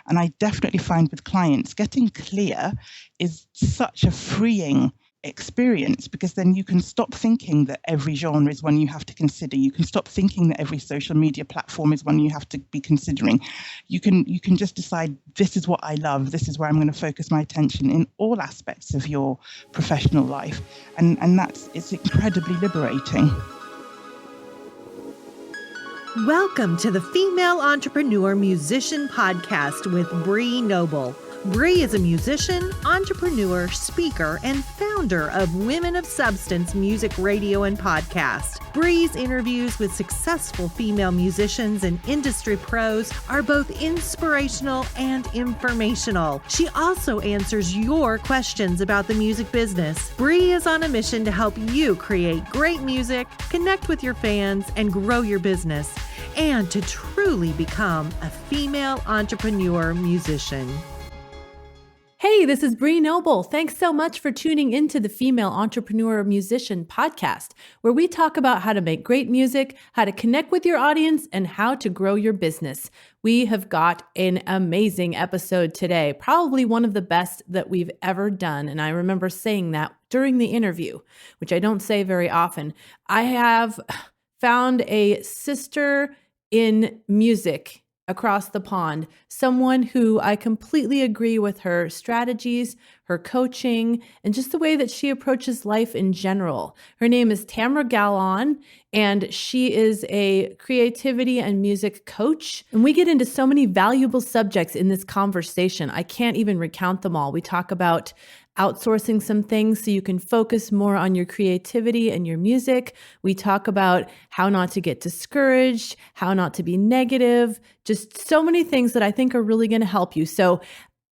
And I definitely find with clients, getting clear is such a freeing experience, because then you can stop thinking that every genre is one you have to consider. You can stop thinking that every social media platform is one you have to be considering. You can just decide, this is what I love, this is where I'm going to focus my attention in all aspects of your professional life, and it's incredibly liberating. Welcome to the Female Entrepreneur Musician Podcast with Bree Noble. Bree is a musician, entrepreneur, speaker, and founder of Women of Substance Music Radio and Podcast. Bree's interviews with successful female musicians and industry pros are both inspirational and informational. She also answers your questions about the music business. Bree is on a mission to help you create great music, connect with your fans, and grow your business, and to truly become a female entrepreneur musician. Hey, this is Bree Noble. Thanks so much for tuning into the Female Entrepreneur Musician Podcast, where we talk about how to make great music, how to connect with your audience, and how to grow your business. We have got an amazing episode today, probably one of the best that we've ever done. And I remember saying that during the interview, which I don't say very often. I have found a sister in music across the pond, someone who I completely agree with her strategies, her coaching, and just the way that she approaches life in general. Her name is Tamara Gal-on, and she is a creativity and music coach. And we get into so many valuable subjects in this conversation. I can't even recount them all. We talk about outsourcing some things so you can focus more on your creativity and your music. We talk about how not to get discouraged, how not to be negative, just so many things that I think are really going to help you. So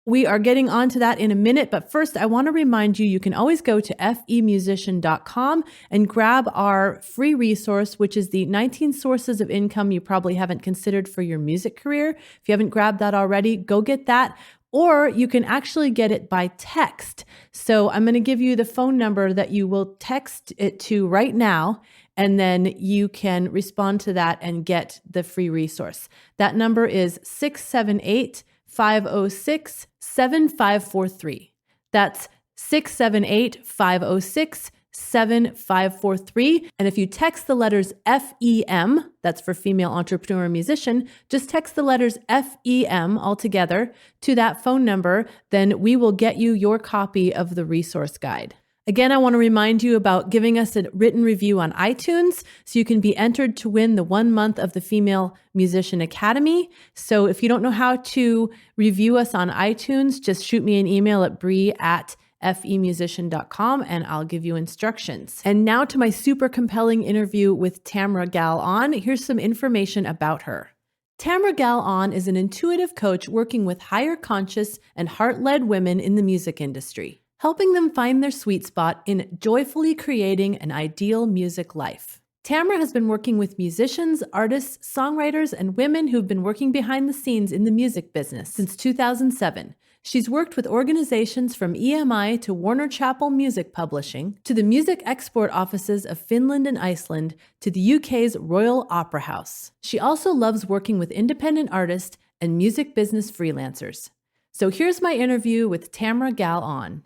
we are getting onto that in a minute, but first I want to remind you, you can always go to FEM37.com and grab our free resource, which is the 19 sources of income you probably haven't considered for your music career. If you haven't grabbed that already, go get that. Or you can actually get it by text. So I'm going to give you the phone number that you will text it to right now, and then you can respond to that and get the free resource. That number is 678-506-7543. That's 678-506-7543. And if you text the letters FEM, that's for female entrepreneur musician, just text the letters FEM all together to that phone number, then we will get you your copy of the resource guide. Again, I want to remind you about giving us a written review on iTunes so you can be entered to win the 1 month of the Female Musician Academy. So if you don't know how to review us on iTunes, just shoot me an email at bree@femusician.com and I'll give you instructions. And now to my super compelling interview with Tamara Gal-on. Here's some information about her. Tamara Gal-on is an intuitive coach working with higher conscious and heart-led women in the music industry, helping them find their sweet spot in joyfully creating an ideal music life. Tamara has been working with musicians, artists, songwriters, and women who've been working behind the scenes in the music business since 2007. She's worked with organizations from EMI to Warner Chappell Music Publishing, to the music export offices of Finland and Iceland, to the UK's Royal Opera House. She also loves working with independent artists and music business freelancers. So here's my interview with Tamara Gal-on.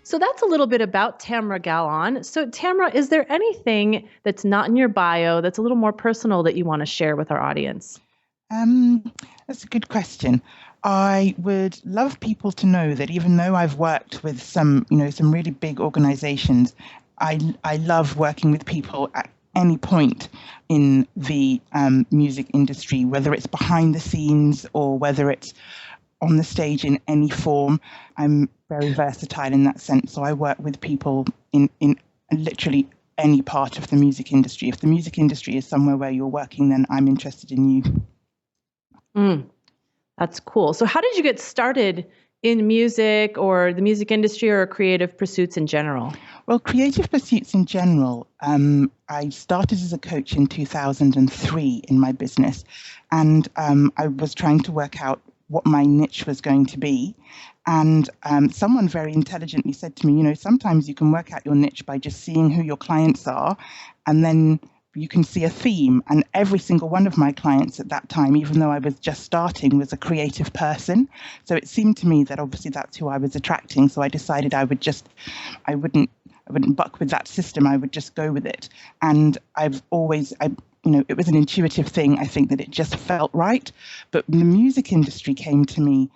So that's a little bit about Tamara Gal-on. So Tamara, is there anything that's not in your bio that's a little more personal that you want to share with our audience? That's a good question. I would love people to know that even though I've worked with some really big organizations, I love working with people at any point in the music industry, whether it's behind the scenes or whether it's on the stage in any form. I'm very versatile in that sense. So I work with people in literally any part of the music industry. If the music industry is somewhere where you're working, then I'm interested in you. That's cool. So how did you get started in music or the music industry or creative pursuits in general? Well, creative pursuits in general, I started as a coach in 2003 in my business, and I was trying to work out what my niche was going to be. And someone very intelligently said to me, sometimes you can work out your niche by just seeing who your clients are and then you can see a theme. And every single one of my clients at that time, even though I was just starting, was a creative person. So it seemed to me that obviously that's who I was attracting. So I decided I wouldn't buck with that system. I would just go with it. And it was an intuitive thing. I think that it just felt right. But the music industry came to me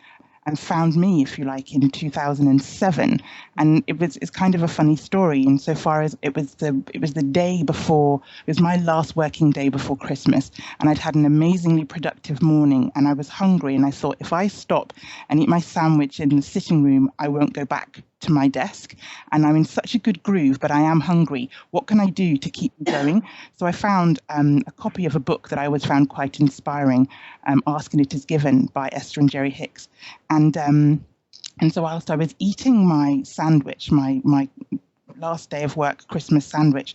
and found me, if you like, in 2007. And it's kind of a funny story insofar as it was the day before, it was my last working day before Christmas. And I'd had an amazingly productive morning and I was hungry. And I thought, if I stop and eat my sandwich in the sitting room, I won't go back to my desk. And I'm in such a good groove, but I am hungry. What can I do to keep me going? So I found a copy of a book that I always found quite inspiring, Ask and It Is Given by Esther and Jerry Hicks. And so whilst I was eating my sandwich, my last day of work Christmas sandwich,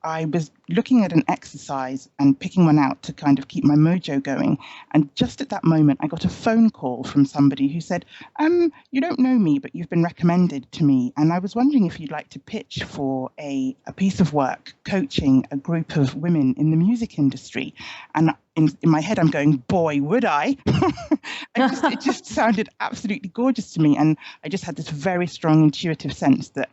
I was looking at an exercise and picking one out to kind of keep my mojo going. And just at that moment, I got a phone call from somebody who said, you don't know me, but you've been recommended to me. And I was wondering if you'd like to pitch for a piece of work coaching a group of women in the music industry. And in my head, I'm going, boy, would I? It just sounded absolutely gorgeous to me. And I just had this very strong intuitive sense that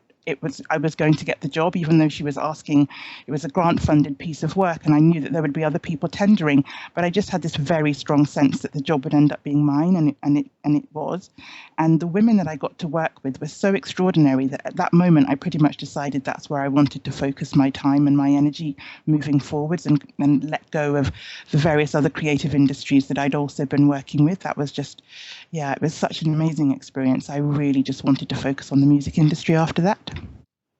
I was going to get the job, even though she was asking. It was a grant-funded piece of work, and I knew that there would be other people tendering. But I just had this very strong sense that the job would end up being mine, and it was. And the women that I got to work with were so extraordinary that at that moment I pretty much decided that's where I wanted to focus my time and my energy moving forwards, and let go of the various other creative industries that I'd also been working with. That was just, it was such an amazing experience. I really just wanted to focus on the music industry after that.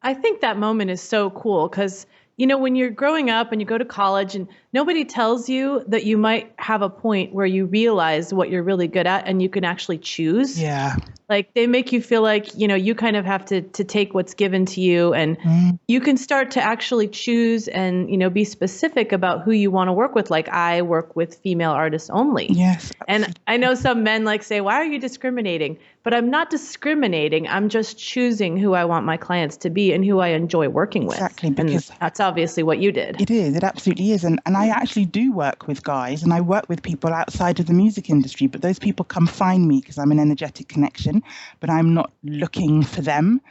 I think that moment is so cool because, when you're growing up and you go to college and nobody tells you that you might have a point where you realize what you're really good at and you can actually choose. Yeah. Like they make you feel like, you kind of have to take what's given to you and you can start to actually choose and, be specific about who you want to work with. Like I work with female artists only. Yes. And I know some men say, why are you discriminating? But I'm not discriminating. I'm just choosing who I want my clients to be and who I enjoy working with. Exactly. Because and that's obviously what you did. It is. It absolutely is. And I actually do work with guys and I work with people outside of the music industry, but those people come find me because I'm an energetic connection, but I'm not looking for them.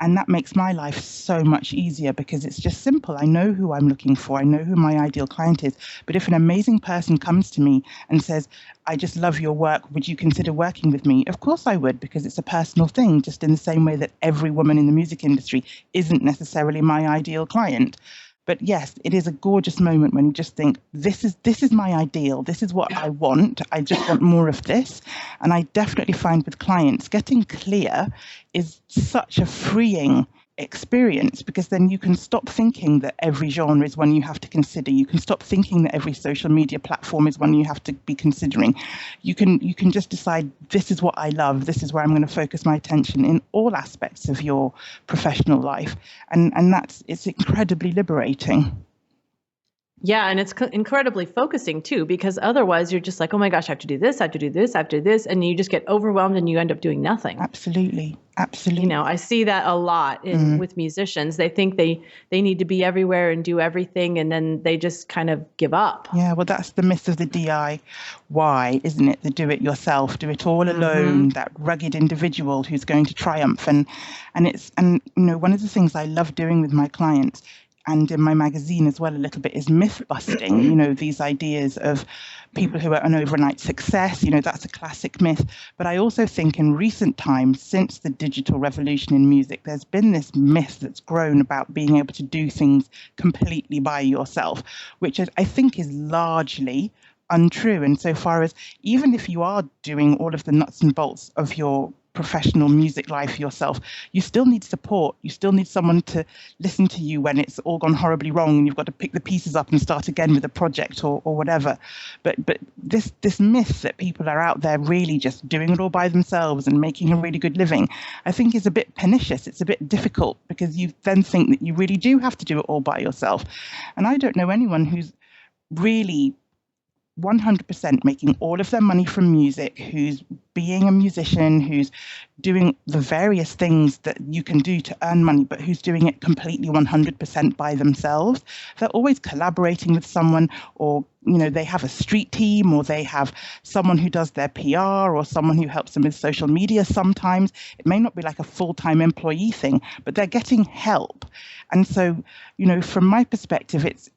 And that makes my life so much easier because it's just simple. I know who I'm looking for. I know who my ideal client is. But if an amazing person comes to me and says, I just love your work, would you consider working with me? Of course I would, because it's a personal thing, just in the same way that every woman in the music industry isn't necessarily my ideal client. But yes, it is a gorgeous moment when you just think, this is my ideal. This is what I want. I just want more of this. And I definitely find with clients, getting clear is such a freeing experience because then you can stop thinking that every genre is one you have to consider. You can stop thinking that every social media platform is one you have to be considering. You can just decide, this is what I love. This is where I'm going to focus my attention in all aspects of your professional life. And it's incredibly liberating. Yeah, and it's incredibly focusing too, because otherwise you're just like, oh my gosh, I have to do this, I have to do this, I have to do this, and you just get overwhelmed and you end up doing nothing. Absolutely. I see that a lot with musicians. They think they need to be everywhere and do everything, and then they just kind of give up. Yeah, well, that's the myth of the DIY, isn't it? The do it yourself, do it all alone, that rugged individual who's going to triumph. And one of the things I love doing with my clients and in my magazine as well a little bit is myth busting, these ideas of people who are an overnight success, that's a classic myth. But I also think in recent times, since the digital revolution in music, there's been this myth that's grown about being able to do things completely by yourself, which I think is largely untrue. And so far as even if you are doing all of the nuts and bolts of your professional music life yourself, you still need support. You still need someone to listen to you when it's all gone horribly wrong and you've got to pick the pieces up and start again with a project or whatever. But this myth that people are out there really just doing it all by themselves and making a really good living, I think is a bit pernicious. It's a bit difficult because you then think that you really do have to do it all by yourself. And I don't know anyone who's really 100% making all of their money from music, who's being a musician, who's doing the various things that you can do to earn money, but who's doing it completely 100% by themselves. They're always collaborating with someone, or, they have a street team, or they have someone who does their PR, or someone who helps them with social media sometimes. It may not be like a full-time employee thing, but they're getting help. And so, from my perspective, it's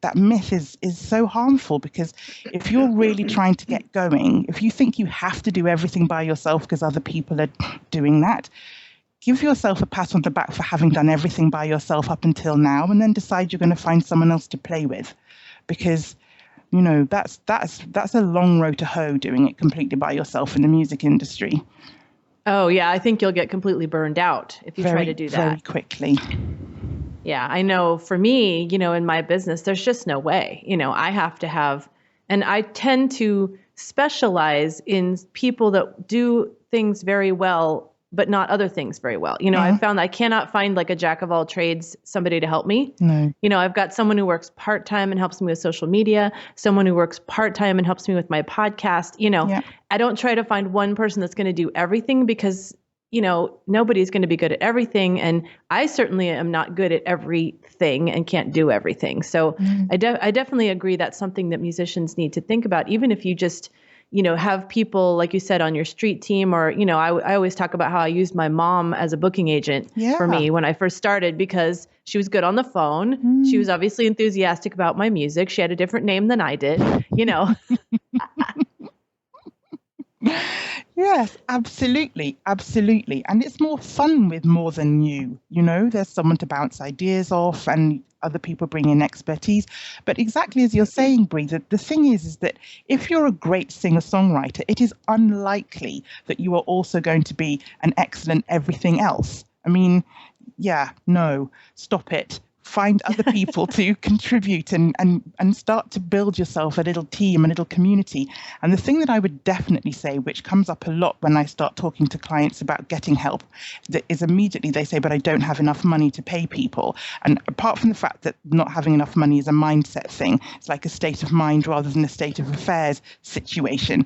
that myth is so harmful, because if you're really trying to get going, if you think you have to do everything by yourself because other people are doing that, give yourself a pat on the back for having done everything by yourself up until now, and then decide you're going to find someone else to play with, because that's a long road to hoe doing it completely by yourself in the music industry. Oh yeah, I think you'll get completely burned out if you try to do that very quickly. Yeah, I know for me, in my business, there's just no way. I have to have, and I tend to specialize in people that do things very well, but not other things very well. I've found I cannot find like a jack of all trades, somebody to help me. No. I've got someone who works part-time and helps me with social media, someone who works part-time and helps me with my podcast. I don't try to find one person that's going to do everything, because nobody's going to be good at everything. And I certainly am not good at everything and can't do everything. So I definitely agree that's something that musicians need to think about, even if you just, have people, like you said, on your street team, or, I always talk about how I used my mom as a booking agent for me when I first started, because she was good on the phone. She was obviously enthusiastic about my music. She had a different name than I did, Yes, absolutely. Absolutely. And it's more fun with more than you. There's someone to bounce ideas off, and other people bring in expertise. But exactly as you're saying, Bree, the thing is that if you're a great singer-songwriter, it is unlikely that you are also going to be an excellent everything else. I mean, no, stop it. Find other people to contribute and start to build yourself a little team, a little community. And the thing that I would definitely say, which comes up a lot when I start talking to clients about getting help, that is immediately they say, but I don't have enough money to pay people. And apart from the fact that not having enough money is a mindset thing, it's like a state of mind rather than a state of affairs situation.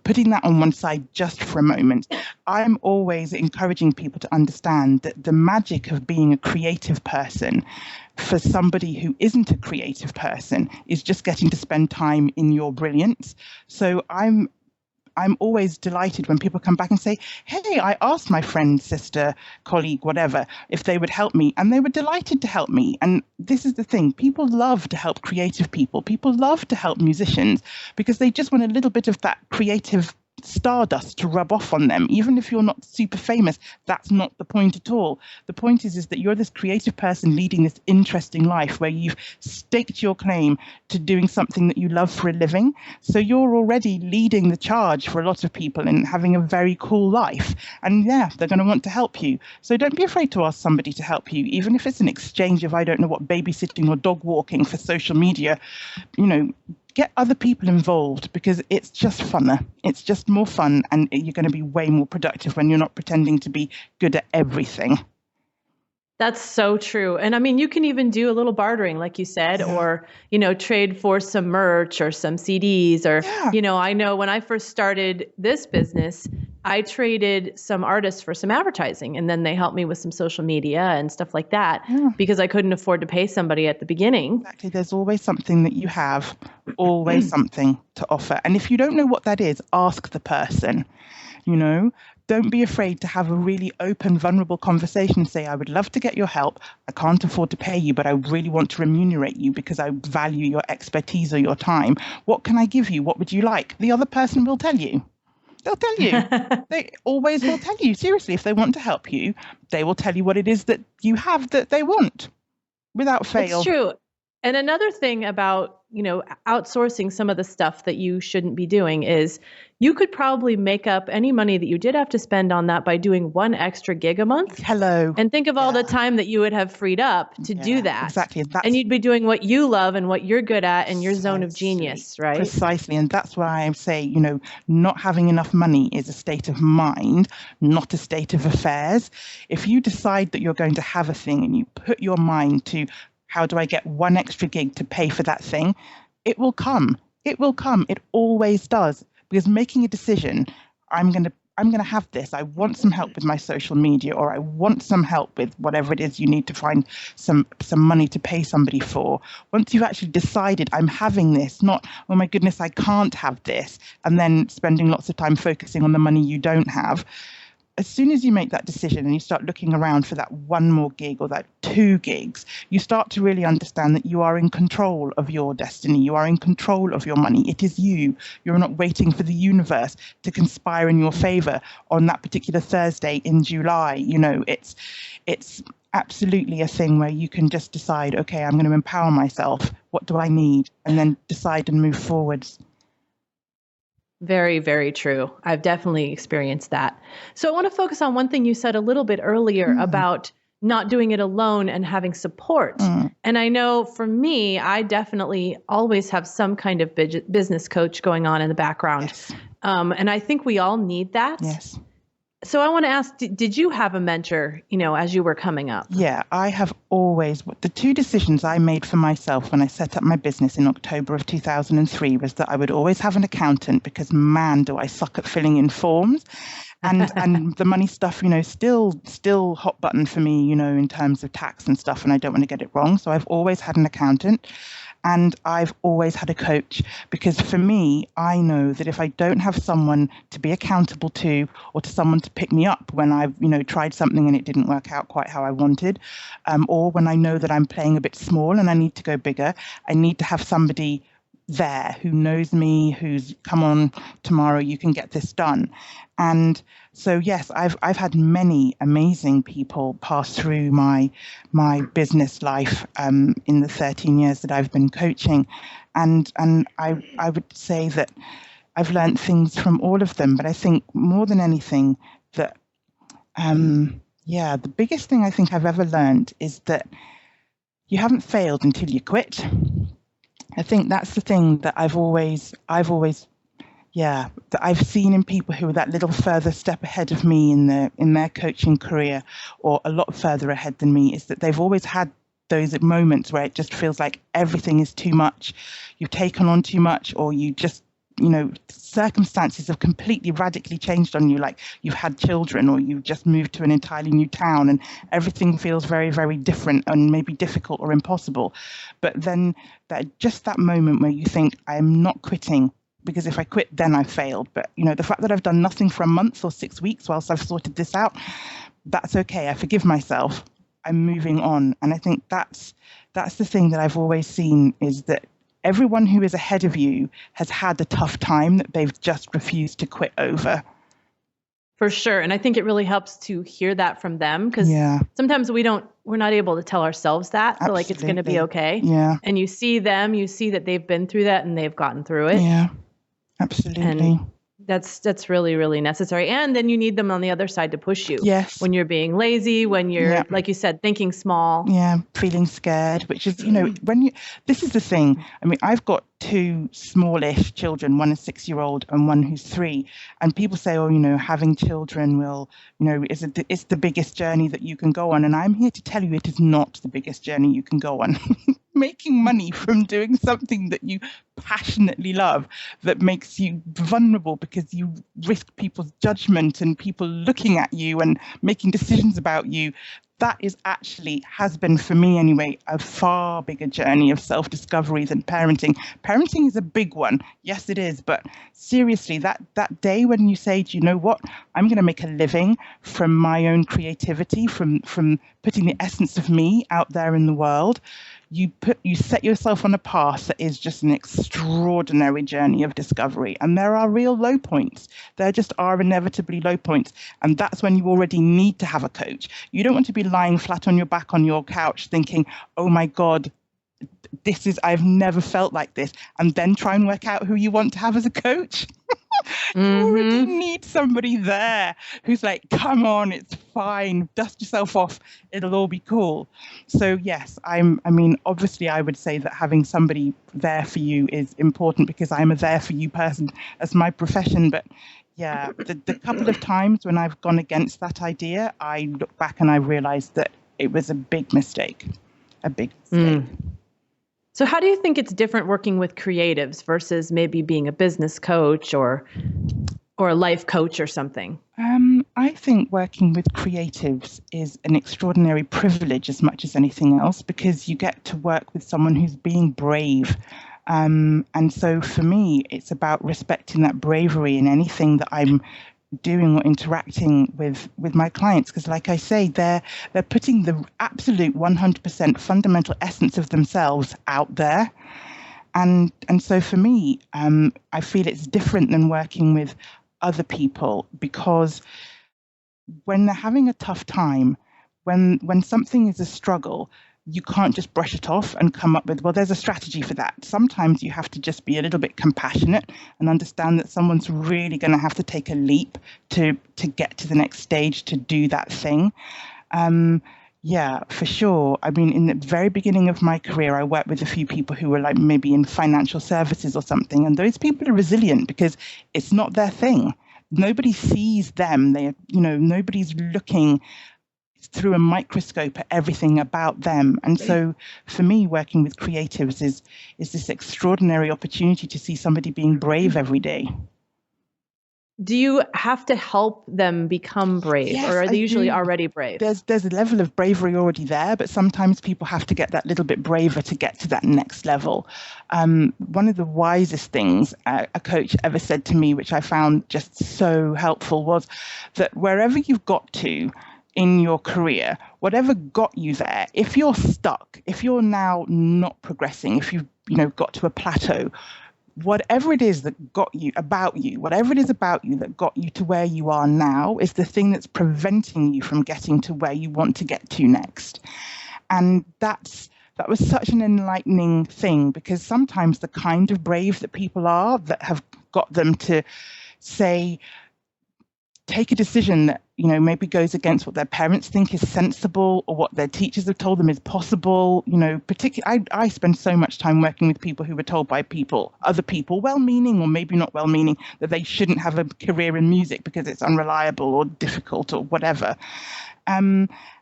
Putting that on one side just for a moment, I'm always encouraging people to understand that the magic of being a creative person for somebody who isn't a creative person is just getting to spend time in your brilliance. So I'm always delighted when people come back and say, hey, I asked my friend, sister, colleague, whatever, if they would help me, and they were delighted to help me. And this is the thing. People love to help creative people. People love to help musicians because they just want a little bit of that creative stardust to rub off on them. Even if you're not super famous, that's not the point at all. The point is that you're this creative person leading this interesting life where you've staked your claim to doing something that you love for a living. So you're already leading the charge for a lot of people and having a very cool life. And they're going to want to help you. So don't be afraid to ask somebody to help you, even if it's an exchange of, I don't know what, babysitting or dog walking for social media. Get other people involved, because it's just funner. It's just more fun, and you're going to be way more productive when you're not pretending to be good at everything. That's so true. And I mean, you can even do a little bartering, like you said, or, trade for some merch or some CDs or, I know when I first started this business, I traded some artists for some advertising, and then they helped me with some social media and stuff like that because I couldn't afford to pay somebody at the beginning. Exactly. There's always something that you have, always something to offer. And if you don't know what that is, ask the person, Don't be afraid to have a really open, vulnerable conversation. Say, I would love to get your help. I can't afford to pay you, but I really want to remunerate you because I value your expertise or your time. What can I give you? What would you like? The other person will tell you. They'll tell you. They always will tell you. Seriously, if they want to help you, they will tell you what it is that you have that they want without fail. It's true. And another thing about, outsourcing some of the stuff that you shouldn't be doing is you could probably make up any money that you did have to spend on that by doing one extra gig a month. Hello. And think of all the time that you would have freed up to do that. Exactly. And you'd be doing what you love and what you're good at and your zone of genius, right? Precisely. And that's why I say, not having enough money is a state of mind, not a state of affairs. If you decide that you're going to have a thing and you put your mind to, how do I get one extra gig to pay for that thing? It will come. It will come. It always does. Because making a decision, I'm going to have this. I want some help with my social media, or I want some help with whatever it is you need to find some money to pay somebody for. Once you've actually decided I'm having this, not, oh my goodness, I can't have this, and then spending lots of time focusing on the money you don't have. As soon as you make that decision and you start looking around for that one more gig or that 2 gigs, you start to really understand that you are in control of your destiny. You are in control of your money. It is you. You're not waiting for the universe to conspire in your favor on that particular Thursday in July. You know, it's absolutely a thing where you can just decide, okay, I'm going to empower myself. What do I need? And then decide and move forwards. Very, very true. I've definitely experienced that. So I want to focus on one thing you said a little bit earlier about not doing it alone and having support. And I know for me, I definitely always have some kind of business coach going on in the background. Yes. And I think we all need that. Yes. So I want to ask, did you have a mentor, as you were coming up? Yeah, I have always, the 2 decisions I made for myself when I set up my business in October of 2003 was that I would always have an accountant, because man, do I suck at filling in forms. And the money stuff, still hot button for me, in terms of tax and stuff, and I don't want to get it wrong. So I've always had an accountant. And I've always had a coach, because for me, I know that if I don't have someone to be accountable to, or to someone to pick me up when I've, tried something and it didn't work out quite how I wanted, or when I know that I'm playing a bit small and I need to go bigger, I need to have somebody there who knows me, who's, come on, Tamara, you can get this done. And so, yes, I've had many amazing people pass through my business life in the 13 years that I've been coaching. And I would say that I've learned things from all of them. But I think more than anything that, the biggest thing I think I've ever learned is that you haven't failed until you quit. I think that's the thing that I've always that I've seen in people who are that little further step ahead of me in their coaching career, or a lot further ahead than me, is that they've always had those moments where it just feels like everything is too much. You've taken on too much, or you just, circumstances have completely radically changed on you, like you've had children, or you've just moved to an entirely new town, and everything feels very, very different and maybe difficult or impossible. But then that moment where you think, I am not quitting, because if I quit, then I failed. But, the fact that I've done nothing for a month or 6 weeks whilst I've sorted this out, that's okay. I forgive myself. I'm moving on. And I think that's the thing that I've always seen, is that everyone who is ahead of you has had a tough time that they've just refused to quit over. For sure. And I think it really helps to hear that from them, because sometimes we're not able to tell ourselves that. So like, it's going to be okay. Yeah. And you see that they've been through that and they've gotten through it. Yeah, absolutely. And that's really, really necessary. And then you need them on the other side to push you. Yes. When you're being lazy, when you're, like you said, thinking small. Yeah, feeling scared, which is, this is the thing. I mean, I've got 2 smallish children, one a 6-year-old and one who's 3. And people say, having children it's the biggest journey that you can go on. And I'm here to tell you, it is not the biggest journey you can go on. Making money from doing something that you passionately love, that makes you vulnerable because you risk people's judgment and people looking at you and making decisions about you, that is actually, has been for me anyway, a far bigger journey of self-discovery than parenting. Parenting is a big one. Yes, it is. But seriously, that day when you say, do you know what? I'm going to make a living from my own creativity, from putting the essence of me out there in the world, you set yourself on a path that is just an extraordinary journey of discovery. And there are real low points. There just are inevitably low points. And that's when you already need to have a coach. You don't want to be lying flat on your back on your couch thinking, oh my God, I've never felt like this. And then try and work out who you want to have as a coach. You already need somebody there who's like, come on, it's fine, dust yourself off, it'll all be cool. So yes, obviously I would say that having somebody there for you is important, because I'm a there for you person as my profession. But yeah, the couple of times when I've gone against that idea, I look back and I realized that it was a big mistake. So how do you think it's different working with creatives versus maybe being a business coach or a life coach or something? I think working with creatives is an extraordinary privilege as much as anything else, because you get to work with someone who's being brave. And so for me, it's about respecting that bravery in anything that I'm doing or interacting with my clients, because like I say, they're putting the absolute 100% fundamental essence of themselves out there. And so for me, I feel it's different than working with other people, because when they're having a tough time, when something is a struggle, you can't just brush it off and come up with, well, there's a strategy for that. Sometimes you have to just be a little bit compassionate and understand that someone's really going to have to take a leap to get to the next stage to do that thing. Yeah, for sure. I mean, in the very beginning of my career, I worked with a few people who were like maybe in financial services or something. And those people are resilient because it's not their thing. Nobody sees them. Nobody's looking through a microscope at everything about them. And so for me, working with creatives is this extraordinary opportunity to see somebody being brave every day. Do you have to help them become brave, Yes, or are they usually do. already brave? There's a level of bravery already there, but sometimes people have to get that little bit braver to get to that next level. One of the wisest things a coach ever said to me, which I found just so helpful, was that wherever you've got to in your career, whatever got you there, if you're stuck, if you're now not progressing, if you've got to a plateau, whatever it is that got you, whatever it is about you that got you to where you are now is the thing that's preventing you from getting to where you want to get to next. And that was such an enlightening thing, because sometimes the kind of brave that people are that have got them to say, take a decision that maybe goes against what their parents think is sensible or what their teachers have told them is possible. Particularly, I spend so much time working with people who were told by other people, well-meaning or maybe not well-meaning, that they shouldn't have a career in music because it's unreliable or difficult or whatever.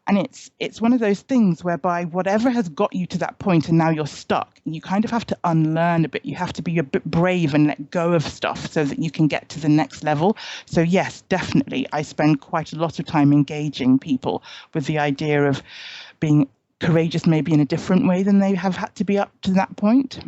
And it's one of those things whereby whatever has got you to that point and now you're stuck, you kind of have to unlearn a bit. You have to be a bit brave and let go of stuff so that you can get to the next level. So yes, definitely, I spend quite a lot of time engaging people with the idea of being courageous maybe in a different way than they have had to be up to that point.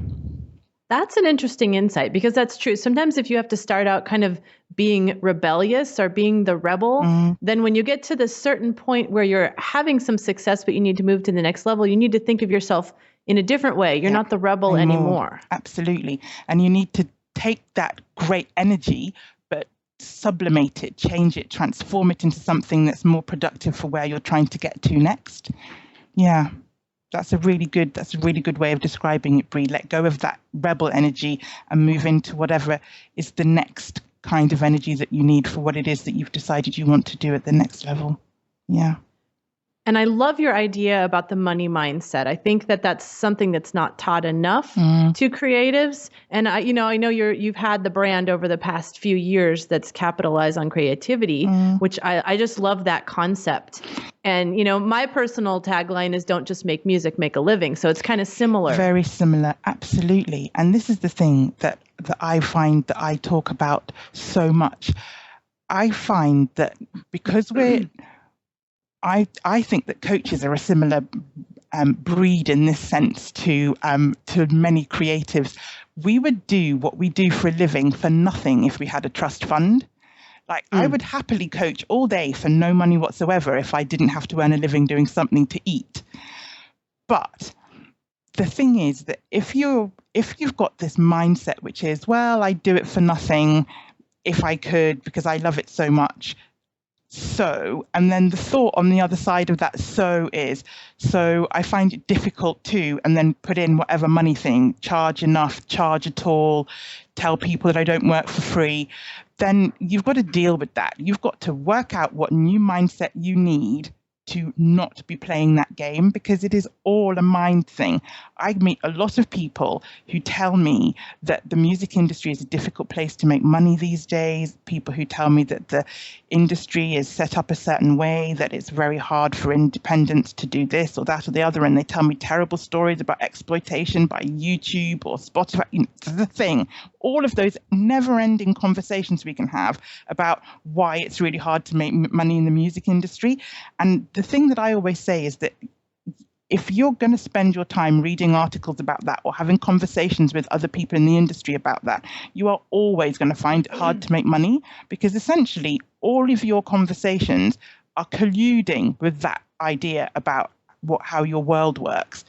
That's an interesting insight, because that's true. Sometimes if you have to start out kind of being rebellious or being the rebel, then when you get to this certain point where you're having some success, but you need to move to the next level, you need to think of yourself in a different way. You're not the rebel anymore. Absolutely. And you need to take that great energy, but sublimate it, change it, transform it into something that's more productive for where you're trying to get to next. Yeah. That's a really good way of describing it, Bree. Let go of that rebel energy and move into whatever is the next kind of energy that you need for what it is that you've decided you want to do at the next level. Yeah. And I love your idea about the money mindset. I think that that's something that's not taught enough to creatives. And I know you've had the brand over the past few years that's capitalized on creativity, which I just love that concept. And, my personal tagline is don't just make music, make a living. So it's kind of similar. Very similar. Absolutely. And this is the thing that I find that I talk about so much. I find that because I think that coaches are a similar breed in this sense to many creatives. We would do what we do for a living for nothing if we had a trust fund. I would happily coach all day for no money whatsoever if I didn't have to earn a living doing something to eat. But the thing is that if you've got this mindset, which is, well, I do it for nothing if I could because I love it so much. So, and then the thought on the other side of that so is, so I find it difficult to, and then put in whatever money thing, charge enough, charge at all, tell people that I don't work for free, then you've got to deal with that. You've got to work out what new mindset you need to not be playing that game, because it is all a mind thing. I meet a lot of people who tell me that the music industry is a difficult place to make money these days, people who tell me that the industry is set up a certain way, that it's very hard for independents to do this or that or the other, and they tell me terrible stories about exploitation by YouTube or Spotify. The thing, all of those never-ending conversations we can have about why it's really hard to make money in the music industry. And the thing that I always say is that if you're going to spend your time reading articles about that or having conversations with other people in the industry about that, you are always going to find it hard to make money, because essentially all of your conversations are colluding with that idea about how your world works.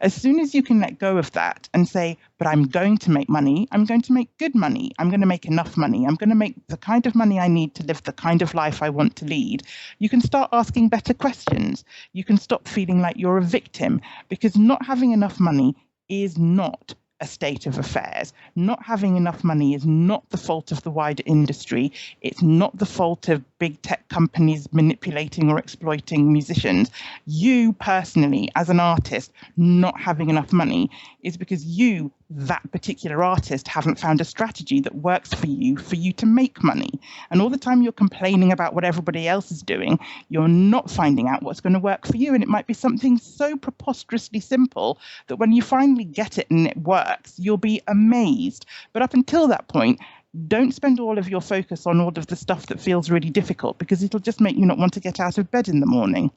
As soon as you can let go of that and say, but I'm going to make money, I'm going to make good money, I'm going to make enough money, I'm going to make the kind of money I need to live the kind of life I want to lead, you can start asking better questions. You can stop feeling like you're a victim, because not having enough money is not a state of affairs. Not having enough money is not the fault of the wider industry. It's not the fault of big tech companies manipulating or exploiting musicians. You personally, as an artist, not having enough money is because you, that particular artist, haven't found a strategy that works for you to make money. And all the time you're complaining about what everybody else is doing, you're not finding out what's going to work for you. And it might be something so preposterously simple that when you finally get it and it works, you'll be amazed. But up until that point, don't spend all of your focus on all of the stuff that feels really difficult, because it'll just make you not want to get out of bed in the morning.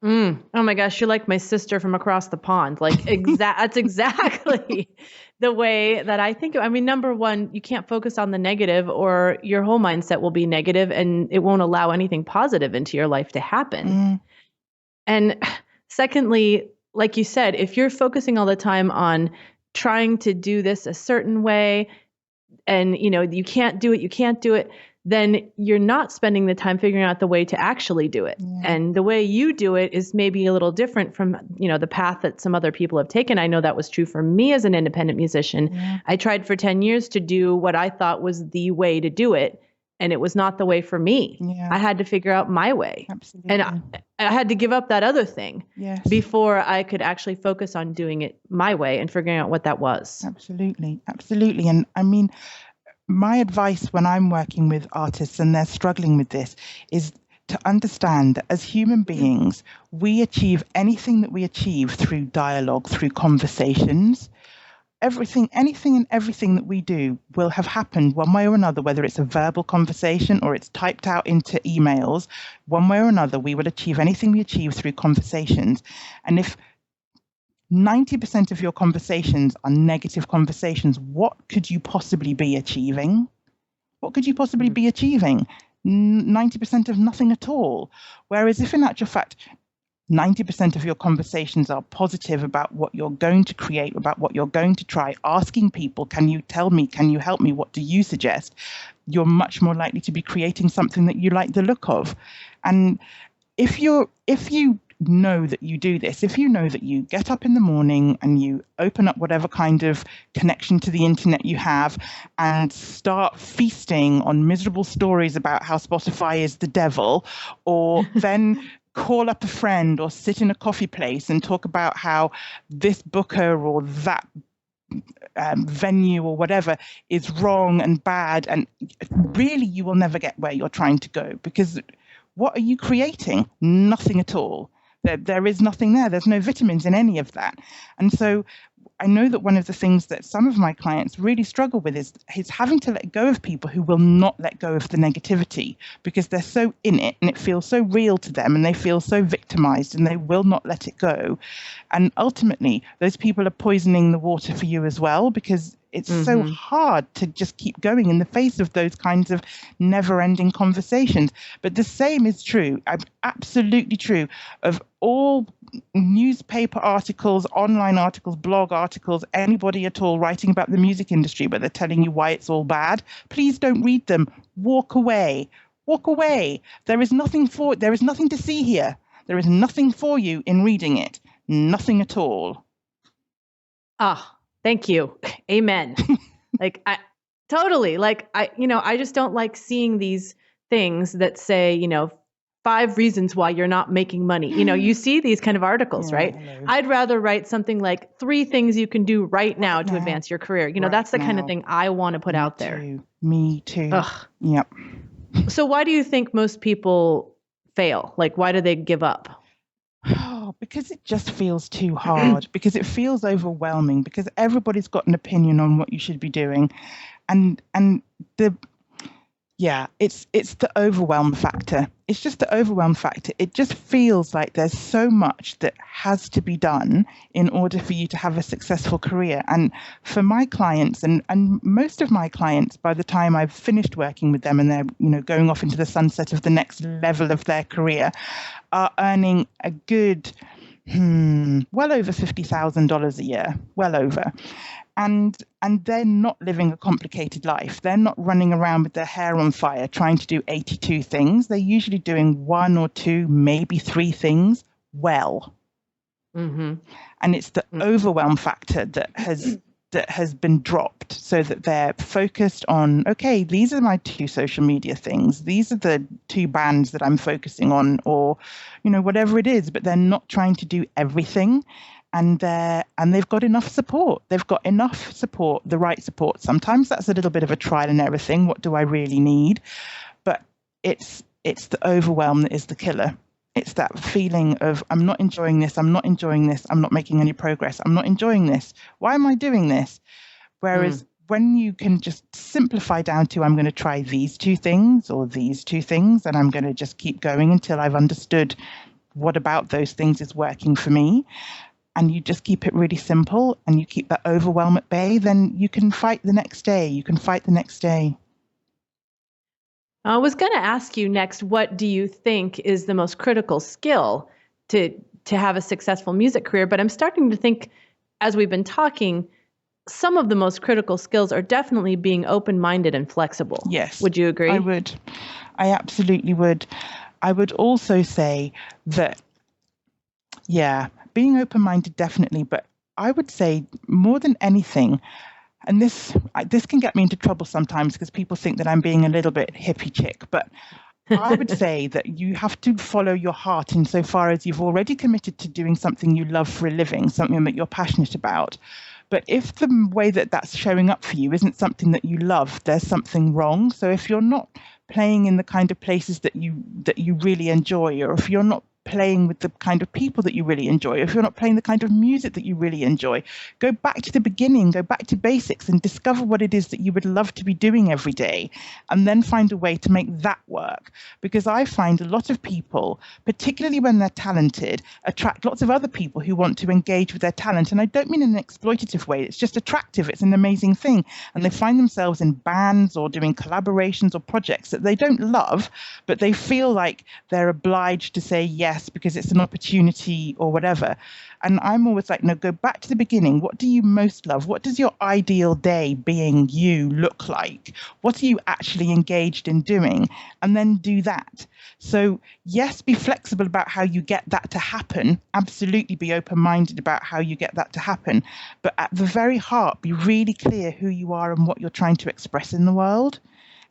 Oh my gosh, you're like my sister from across the pond. Like that's exactly the way that I think. I mean, number one, you can't focus on the negative, or your whole mindset will be negative and it won't allow anything positive into your life to happen. And secondly, like you said, if you're focusing all the time on trying to do this a certain way, and you can't do it, then you're not spending the time figuring out the way to actually do it. Yeah. And the way you do it is maybe a little different from, the path that some other people have taken. I know that was true for me as an independent musician. Yeah. I tried for 10 years to do what I thought was the way to do it, and it was not the way for me. Yeah. I had to figure out my way. Absolutely. And I had to give up that other thing before I could actually focus on doing it my way and figuring out what that was. Absolutely. Absolutely. And I mean, my advice when I'm working with artists and they're struggling with this is to understand that as human beings, we achieve anything that we achieve through dialogue, through conversations. Anything and everything that we do will have happened one way or another, whether it's a verbal conversation or it's typed out into emails. One way or another, we will achieve anything we achieve through conversations. And if 90% of your conversations are negative conversations, what could you possibly be achieving? What could you possibly be achieving? 90% of nothing at all. Whereas if in actual fact, 90% of your conversations are positive about what you're going to create, about what you're going to try, asking people, can you tell me, can you help me, what do you suggest? You're much more likely to be creating something that you like the look of. And if you know that you do this, if you know that you get up in the morning and you open up whatever kind of connection to the internet you have and start feasting on miserable stories about how Spotify is the devil, or then call up a friend or sit in a coffee place and talk about how this booker or that venue or whatever is wrong and bad, and really you will never get where you're trying to go, because what are you creating? Nothing at all. There is nothing there. There's no vitamins in any of that. And so I know that one of the things that some of my clients really struggle with is having to let go of people who will not let go of the negativity, because they're so in it and it feels so real to them and they feel so victimized and they will not let it go. And ultimately, those people are poisoning the water for you as well, because it's so hard to just keep going in the face of those kinds of never-ending conversations. But the same is true, absolutely true, of all newspaper articles, online articles, blog articles, anybody at all writing about the music industry, but they're telling you why it's all bad. Please don't read them. Walk away. Walk away. There is nothing to see here. There is nothing for you in reading it. Nothing at all. Thank you. Amen. I just don't like seeing these things that say, 5 reasons why you're not making money. You see these kind of articles, right? Hello. I'd rather write something like 3 things you can do right now to advance your career. That's the kind of thing I want to put out there. Me too. Ugh. Yep. So why do you think most people fail? Like, why do they give up? Oh, because it just feels too hard, because it feels overwhelming, because everybody's got an opinion on what you should be doing. It's the overwhelm factor. It's just the overwhelm factor. It just feels like there's so much that has to be done in order for you to have a successful career. And for my clients and most of my clients, by the time I've finished working with them and they're, going off into the sunset of the next level of their career, are earning a good, well over $50,000 a year, well over. And they're not living a complicated life. They're not running around with their hair on fire trying to do 82 things. They're usually doing 1 or 2, maybe 3 things well. Mm-hmm. And it's the overwhelm factor that has been dropped, so that they're focused on, okay, these are my 2 social media things. These are the 2 bands that I'm focusing on, or, whatever it is, but they're not trying to do everything. And they've got enough support. They've got enough support, the right support. Sometimes that's a little bit of a trial and error thing. What do I really need? But it's the overwhelm that is the killer. It's that feeling of, I'm not enjoying this. I'm not enjoying this. I'm not making any progress. I'm not enjoying this. Why am I doing this? Whereas when you can just simplify down to, I'm going to try these 2 things or these 2 things, and I'm going to just keep going until I've understood what about those things is working for me. And you just keep it really simple and you keep that overwhelm at bay, then you can fight the next day. I was going to ask you next, what do you think is the most critical skill to have a successful music career? But I'm starting to think, as we've been talking, some of the most critical skills are definitely being open-minded and flexible. Yes. Would you agree? I would. I absolutely would. I would also say that, being open-minded, definitely, but I would say more than anything, and this can get me into trouble sometimes because people think that I'm being a little bit hippie chick, but I would say that you have to follow your heart insofar as you've already committed to doing something you love for a living, something that you're passionate about. But if the way that that's showing up for you isn't something that you love, there's something wrong. So if you're not playing in the kind of places that you really enjoy, or if you're not playing with the kind of people that you really enjoy, if you're not playing the kind of music that you really enjoy, go back to the beginning, go back to basics and discover what it is that you would love to be doing every day, and then find a way to make that work. Because I find a lot of people, particularly when they're talented, attract lots of other people who want to engage with their talent. And I don't mean in an exploitative way. It's just attractive. It's an amazing thing. And they find themselves in bands or doing collaborations or projects that they don't love, but they feel like they're obliged to say yes because it's an opportunity or whatever. And I'm always like, no, go back to the beginning. What do you most love? What does your ideal day being you look like? What are you actually engaged in doing? And then do that. So yes, be flexible about how you get that to happen. Absolutely be open-minded about how you get that to happen. But at the very heart, be really clear who you are and what you're trying to express in the world.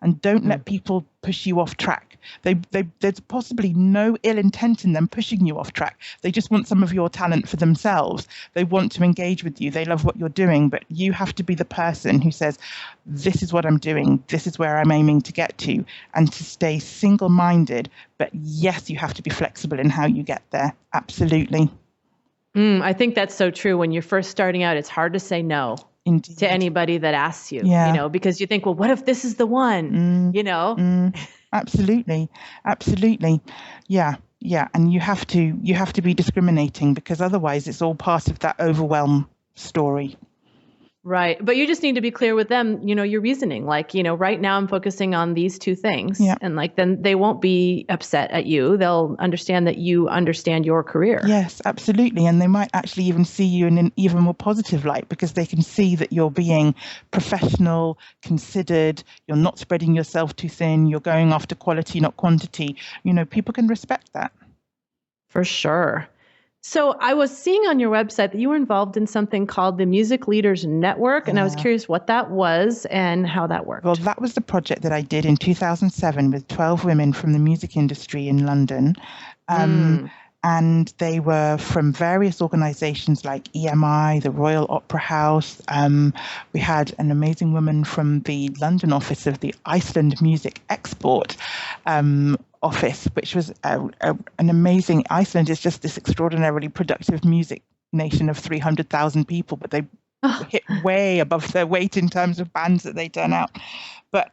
And don't let people push you off track. There's possibly no ill intent in them pushing you off track. They just want some of your talent for themselves. They want to engage with you. They love what you're doing, but you have to be the person who says, this is what I'm doing. This is where I'm aiming to get to, and to stay single-minded. But yes, you have to be flexible in how you get there. Absolutely. I think that's so true. When you're first starting out, it's hard to say no. Indeed. To anybody that asks you, because you think, well, what if this is the one, Absolutely. Yeah. And you have to be discriminating, because otherwise it's all part of that overwhelm story. Right. But you just need to be clear with them, your reasoning. Like, right now I'm focusing on these 2 things. Yeah. And then they won't be upset at you. They'll understand that you understand your career. Yes, absolutely. And they might actually even see you in an even more positive light, because they can see that you're being professional, considered, you're not spreading yourself too thin, you're going after quality, not quantity. People can respect that. For sure. So I was seeing on your website that you were involved in something called the Music Leaders Network, and I was curious what that was and how that worked. Well, that was the project that I did in 2007 with 12 women from the music industry in London. And they were from various organizations like EMI, the Royal Opera House. We had an amazing woman from the London office of the Iceland Music Export office, which was an amazing. Iceland is just this extraordinarily productive music nation of 300,000 people, but they hit way above their weight in terms of bands that they turn out. But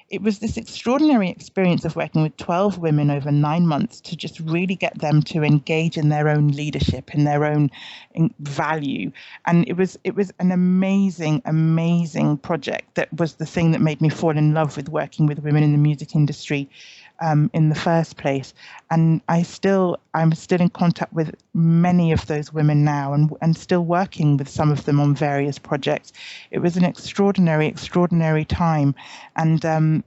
it was this extraordinary experience of working with 12 women over 9 months to just really get them to engage in their own leadership, in their own value. And it was an amazing, amazing project that was the thing that made me fall in love with working with women in the music industry in the first place. And I'm still in contact with many of those women now and still working with some of them on various projects. It was an extraordinary, extraordinary time. And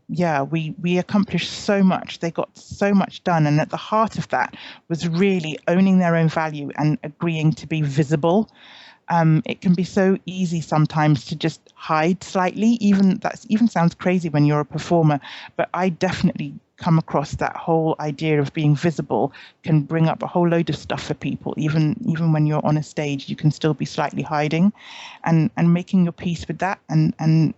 we accomplished so much. They got so much done. And at the heart of that was really owning their own value and agreeing to be visible. It can be so easy sometimes to just hide slightly. Even sounds crazy when you're a performer, but I definitely come across that whole idea of being visible can bring up a whole load of stuff for people. Even when you're on a stage, you can still be slightly hiding, and making your peace with that and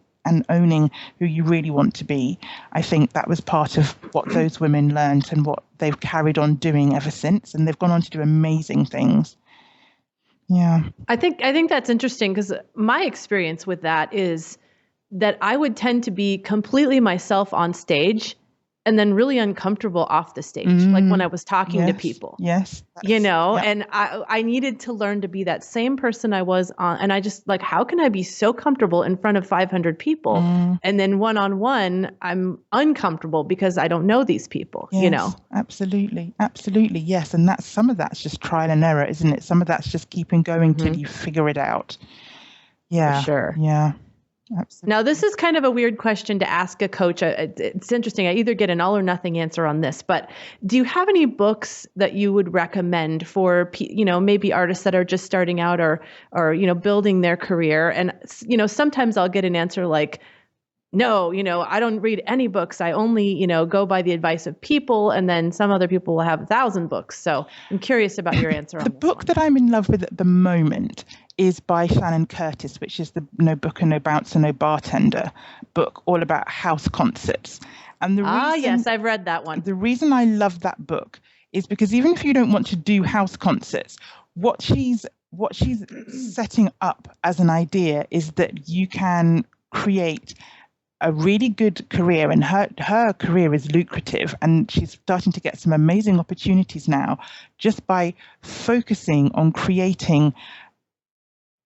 owning who you really want to be. I think that was part of what those women learned and what they've carried on doing ever since, and they've gone on to do amazing things. Yeah. I think that's interesting because my experience with that is that I would tend to be completely myself on stage and then really uncomfortable off the stage, like when I was talking to people. Yes. And I needed to learn to be that same person I was on. And I just how can I be so comfortable in front of 500 people? And then one-on-one, I'm uncomfortable because I don't know these people, Absolutely. Absolutely. Yes. And some of that's just trial and error, isn't it? Some of that's just keeping going till you figure it out. Yeah. For sure. Yeah. Absolutely. Now, this is kind of a weird question to ask a coach. It's interesting. I either get an all or nothing answer on this, but do you have any books that you would recommend for, maybe artists that are just starting out or building their career? And, sometimes I'll get an answer like, no, I don't read any books. I only, go by the advice of people. And then some other people will have 1,000 books. So I'm curious about your answer on the book that I'm in love with at the moment is by Shannon Curtis, which is the No Booker, No Bouncer, No Bartender book, all about house concerts. And yes, I've read that one. The reason I love that book is because even if you don't want to do house concerts, what she's setting up as an idea is that you can create a really good career, and her career is lucrative, and she's starting to get some amazing opportunities now just by focusing on creating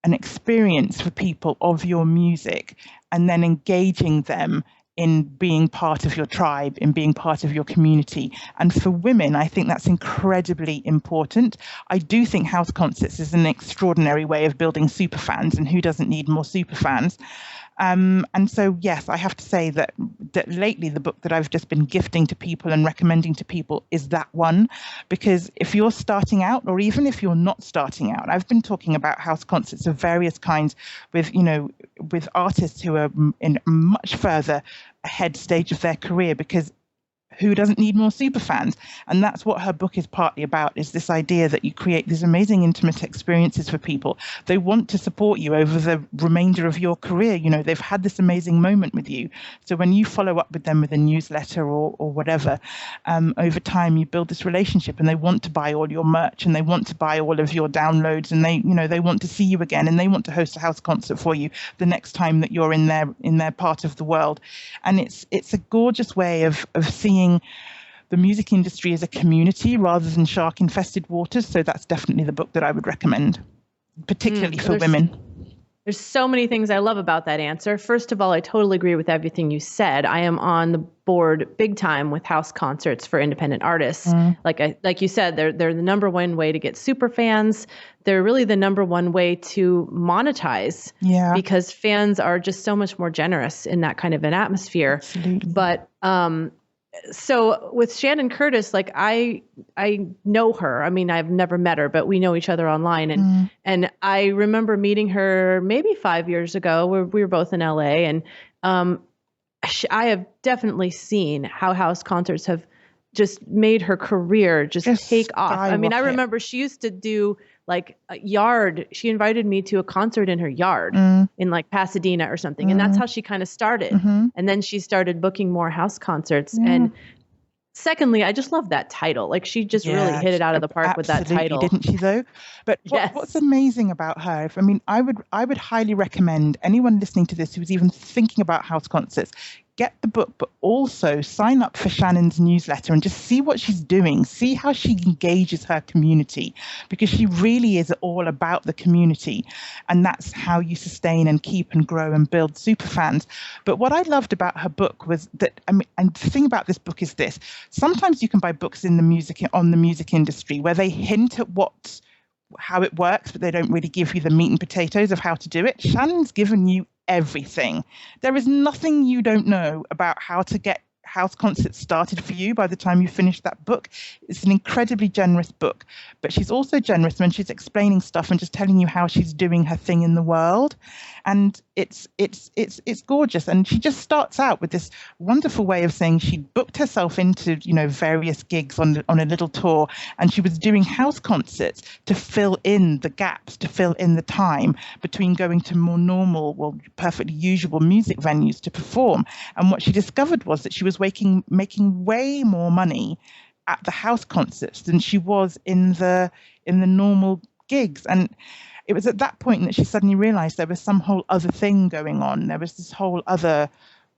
an experience for people of your music and then engaging them in being part of your tribe, in being part of your community. And for women, I think that's incredibly important. I do think house concerts is an extraordinary way of building super fans, and who doesn't need more super fans? And so, yes, I have to say that lately the book that I've just been gifting to people and recommending to people is that one, because if you're starting out, or even if you're not starting out, I've been talking about house concerts of various kinds with artists who are in a much further ahead stage of their career, because who doesn't need more super fans? And that's what her book is partly about, is this idea that you create these amazing intimate experiences for people. They want to support you over the remainder of your career. They've had this amazing moment with you. So when you follow up with them with a newsletter or whatever, over time you build this relationship, and they want to buy all your merch, and they want to buy all of your downloads, and they want to see you again, and they want to host a house concert for you the next time that you're in their part of the world. And it's a gorgeous way of seeing the music industry as a community rather than shark-infested waters. So that's definitely the book that I would recommend, particularly for women. There's so many things I love about that answer. First of all, I totally agree with everything you said. I am on the board big time with house concerts for independent artists. Like you said, they're the number one way to get super fans. They're really the number one way to monetize, because fans are just so much more generous in that kind of an atmosphere. Absolutely. But so with Shannon Curtis, like I know her. I mean, I've never met her, but we know each other online. And I remember meeting her maybe 5 years ago where we were both in LA. And I have definitely seen how house concerts have just made her career just take off. I mean, I remember she used to do like a yard. She invited me to a concert in her yard in like Pasadena or something. And that's how she kind of started. And then she started booking more house concerts. And secondly, I just love that title. Like she just really hit it out of the park with that title. Didn't she though? But what's amazing about her, I mean, I would highly recommend anyone listening to this who's even thinking about house concerts, get the book, but also sign up for Shannon's newsletter and just see what she's doing, see how she engages her community, because she really is all about the community. And that's how you sustain and keep and grow and build super fans. But what I loved about her book was that, I mean, and the thing about this book is this: sometimes you can buy books on the music industry where they hint at how it works, but they don't really give you the meat and potatoes of how to do it. Shannon's given you everything. There is nothing you don't know about how to get house concerts started for you by the time you finish that book. It's an incredibly generous book, but she's also generous when she's explaining stuff and just telling you how she's doing her thing in the world. And it's gorgeous. And she just starts out with this wonderful way of saying she booked herself into, various gigs on a little tour, and she was doing house concerts to fill in the gaps, to fill in the time between going to more normal, perfectly usual music venues to perform. And what she discovered was that she was making way more money at the house concerts than she was in the normal gigs. And it was at that point that she suddenly realized there was some whole other thing going on. There was this whole other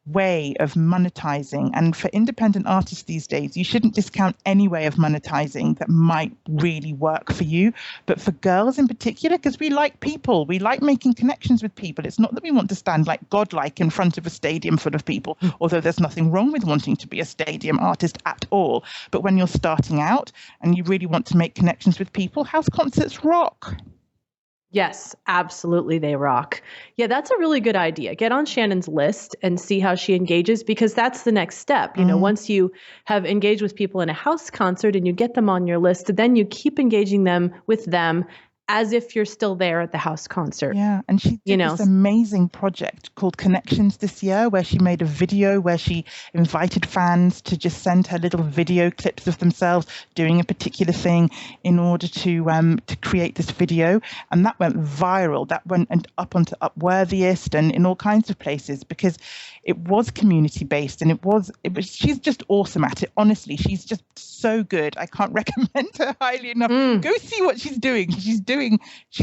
way of monetizing. And for independent artists these days, you shouldn't discount any way of monetizing that might really work for you. But for girls in particular, because we like people, we like making connections with people. It's not that we want to stand like godlike in front of a stadium full of people, although there's nothing wrong with wanting to be a stadium artist at all. But when you're starting out and you really want to make connections with people, house concerts rock. Yes, absolutely. They rock. Yeah, that's a really good idea. Get on Shannon's list and see how she engages, because that's the next step. Once you have engaged with people in a house concert and you get them on your list, then you keep engaging them with them as if you're still there at the house concert. Yeah, and she did this amazing project called Connections this year, where she made a video where she invited fans to just send her little video clips of themselves doing a particular thing in order to create this video. And that went viral. That went up onto Upworthiest and in all kinds of places, because it was community based, and it was she's just awesome at it. Honestly, she's just so good. I can't recommend her highly enough. Go see what she's doing. She's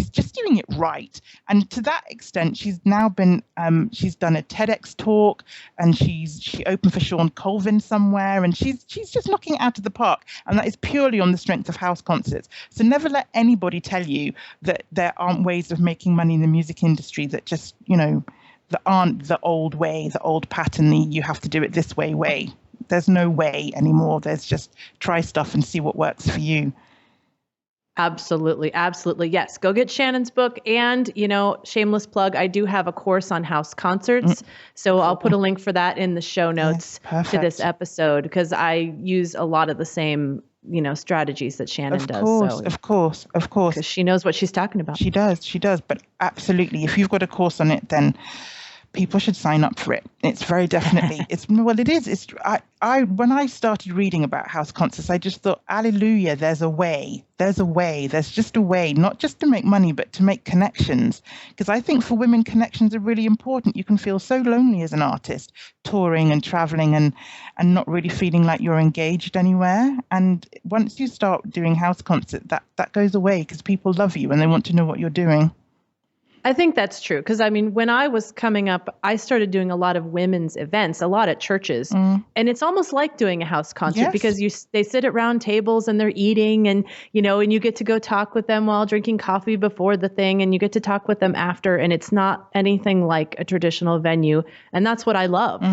just doing it right. And to that extent, she's now been she's done a TEDx talk, and she opened for Sean Colvin somewhere, and she's just knocking it out of the park. And that is purely on the strength of house concerts. So never let anybody tell you that there aren't ways of making money in the music industry that just, that aren't the old way, the old pattern, you have to do it this way. There's no way anymore. There's just try stuff and see what works for you. Absolutely. Absolutely. Yes. Go get Shannon's book. And, shameless plug, I do have a course on house concerts. So I'll put a link for that in the show notes to this episode, because I use a lot of the same, strategies that Shannon does. Of course. Because she knows what she's talking about. She does. But absolutely, if you've got a course on it, then people should sign up for it. It's very definitely, when I started reading about house concerts, I just thought, hallelujah, there's a way, there's just a way, not just to make money, but to make connections. Because I think for women, connections are really important. You can feel so lonely as an artist, touring and traveling and not really feeling like you're engaged anywhere. And once you start doing house concerts, that goes away, because people love you and they want to know what you're doing. I think that's true. Because when I was coming up, I started doing a lot of women's events, a lot at churches. And it's almost like doing a house concert, because they sit at round tables and they're eating, and, and you get to go talk with them while drinking coffee before the thing, and you get to talk with them after. And it's not anything like a traditional venue. And that's what I loved.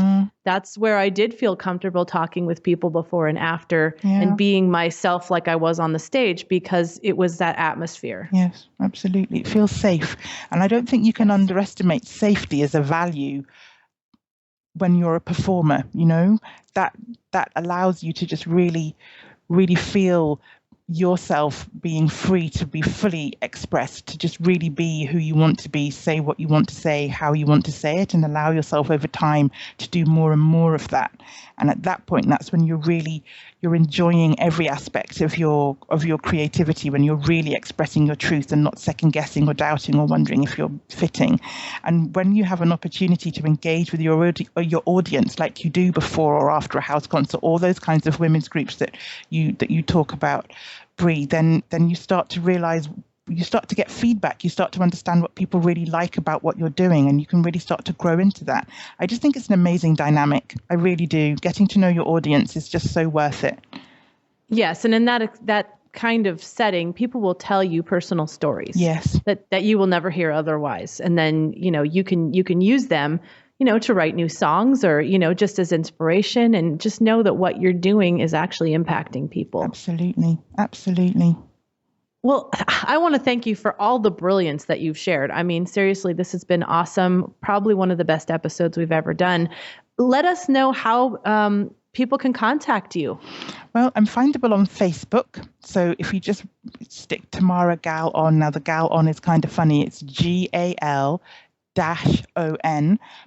That's where I did feel comfortable talking with people before and after, and being myself like I was on the stage, because it was that atmosphere. Yes, absolutely. It feels safe. And I don't think you can underestimate safety as a value when you're a performer, that allows you to just really, really feel yourself being free to be fully expressed, to just really be who you want to be, say what you want to say, how you want to say it, and allow yourself over time to do more and more of that. And at that point, that's when you're enjoying every aspect of your creativity, when you're really expressing your truth and not second guessing or doubting or wondering if you're fitting. And when you have an opportunity to engage with your audience like you do before or after a house concert, all those kinds of women's groups that you talk about, Bree, then you start to realize, you start to get feedback, you start to understand what people really like about what you're doing, and you can really start to grow into that. I just think it's an amazing dynamic. I really do. Getting to know your audience is just so worth it. Yes, and in that kind of setting, people will tell you personal stories. Yes. That you will never hear otherwise. And then, you can use them, to write new songs or, just as inspiration, and just know that what you're doing is actually impacting people. Absolutely. Absolutely. Well, I want to thank you for all the brilliance that you've shared. I mean, seriously, this has been awesome. Probably one of the best episodes we've ever done. Let us know how people can contact you. Well, I'm findable on Facebook. So if you just stick Tamara Gal-on, now the Gal-on is kind of funny. It's GAL-ON.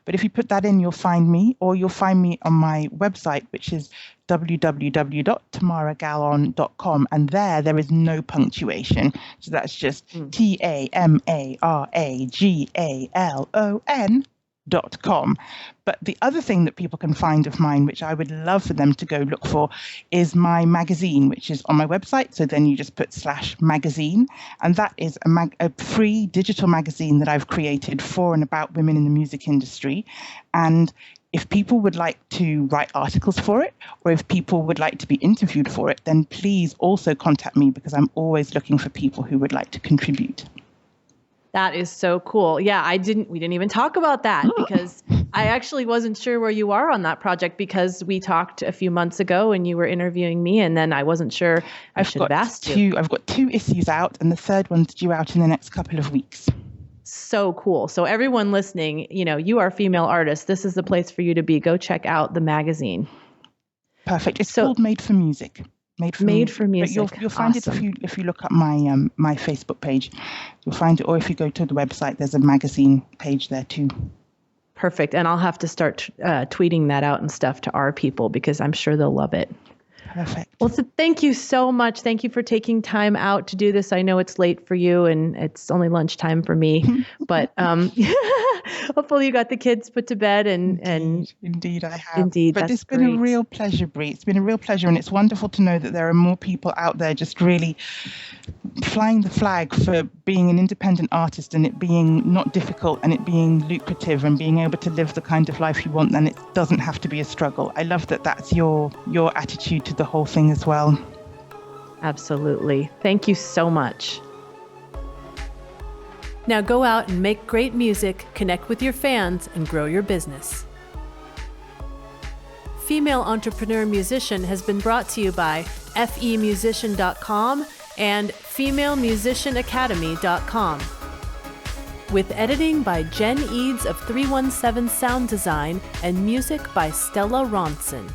But if you put that in, you'll find me, or you'll find me on my website, which is www.tamaragalon.com, and there is no punctuation, so that's just TAMARAGALON.com. But the other thing that people can find of mine, which I would love for them to go look for, is my magazine, which is on my website. So then you just put /magazine, and that is a free digital magazine that I've created for and about women in the music industry. And if people would like to write articles for it, or if people would like to be interviewed for it, then please also contact me, because I'm always looking for people who would like to contribute. That is so cool. Yeah, we didn't even talk about that because I actually wasn't sure where you are on that project, because we talked a few months ago and you were interviewing me, and then I wasn't sure. I should have asked you. I've got 2 issues out, and the third one's due out in the next couple of weeks. So cool. So everyone listening, you are a female artist. This is the place for you to be. Go check out the magazine. Perfect. It's called Made for Music. Made for Music. But you'll find awesome. it if you look up my my Facebook page. You'll find it, or if you go to the website, there's a magazine page there too. Perfect. And I'll have to start tweeting that out and stuff to our people, because I'm sure they'll love it. Perfect. Well, so thank you so much. Thank you for taking time out to do this. I know it's late for you and it's only lunchtime for me, but hopefully you got the kids put to bed Indeed, I have. Indeed, but it's been a real pleasure, Bree. It's been a real pleasure, and it's wonderful to know that there are more people out there just really flying the flag for being an independent artist, and it being not difficult, and it being lucrative, and being able to live the kind of life you want, and it doesn't have to be a struggle. I love that that's your attitude to the whole thing as well. Absolutely. Thank you so much. Now go out and make great music, connect with your fans, and grow your business. Female Entrepreneur Musician has been brought to you by FEM37.com and FemaleMusicianAcademy.com. With editing by Jen Eads of 317 Sound Design and music by Stella Ronson.